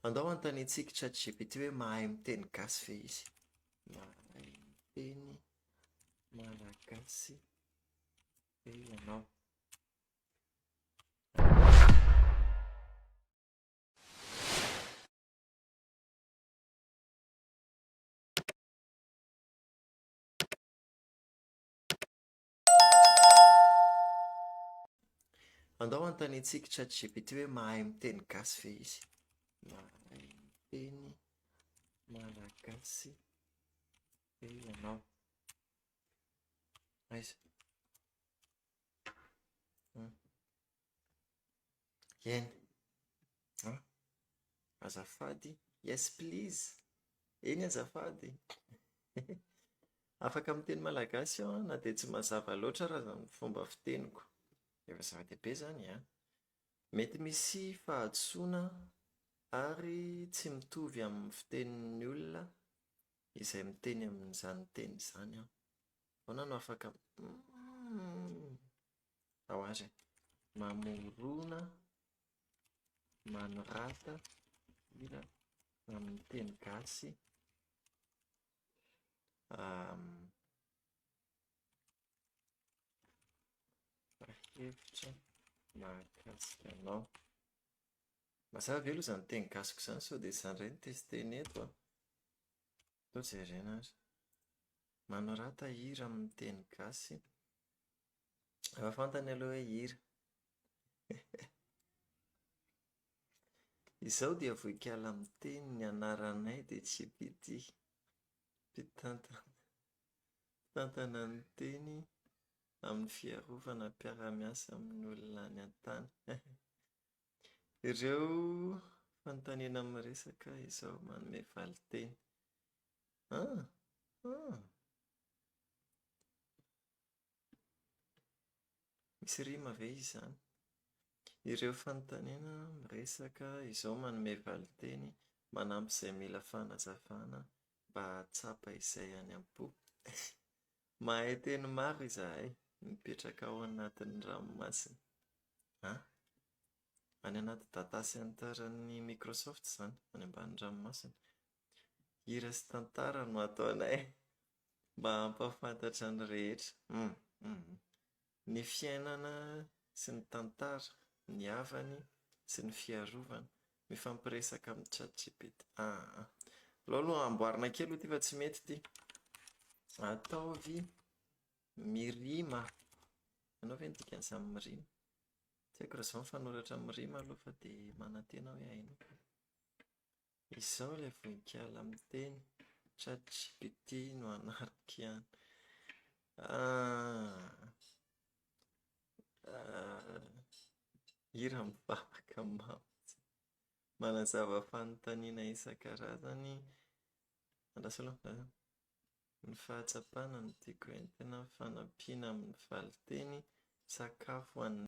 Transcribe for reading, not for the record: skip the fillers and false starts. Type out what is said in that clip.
Andao antanitsika ChatGPT hoe mahay miteny gasy ve izy. Mahay miteny malagasy ve ianao? Andao antanitsika ChatGPT hoe mahay miteny gasy ve izy. Mahay miteny malagasy ve ianao? Aiza? Eny. Azafady. Yes please. Eny azafady. Afaka miteny malagasy aho na dia tsy mazava loatra raha izany fomba fiteniko. Efa zava-dehibe izany an. Mety misy fahadisoana ary tsy mitovy amin'ny fitenin'ny olona izay miteny amin'izany teny izany an. Ahoana no afaka ao azy mamorona manorata hira amin'ny teny gasy hevitra mahakasika anao. Mazava ve aloha izany teny gasiko izany sao dia izany indray no testena eto an. Toa jerena ary. Manorata hira amin'ny teny gasy. Efa fantany aloha hoe hira. Izao dia voikaly amin'ny teny ny anaranay dia GPT. Mpitantana ny teny amin'ny fiarovana mpiara-miasa amin'ny olona any an-tany. Ireo fanontaniana miresaka izao manome valiteny. Misy rima ve izany? Ireo fanontaniana miresaka izao manome valiteny manampy izay mila fanazavana mba hahatsapa izay any am-po. Mahay teny maro izahay mipetraka ao anatin'ny ranomasina. Any anaty data centre-n'i Microsoft izany, any ambanin'ny ranomasina. Hira sy tantara no ataonay mba hampahafantatra ny rehetra. Ny fiainana sy ny tantara, ny havany sy ny fiarovana mifampiresaka amin'ny ChatGPT. Aleo aloha amboarina kely ity fa tsy mety ity. Ataovy mirima. Ianao ve ny dikan'izany mirima? Tsy haiko raha izao mifanoratra mirima aloha fa dia manantena hoe hainao. Izao ilay voikaly amin'ny teny ChatGPT no anarako ihany. Hira mivavaka mamatsy. Manazava fanontaniana isan-karazany. Andraso aloha. Ny fahatsapana no tiako entina fanampiana amin'ny valiteny sakafo an'ny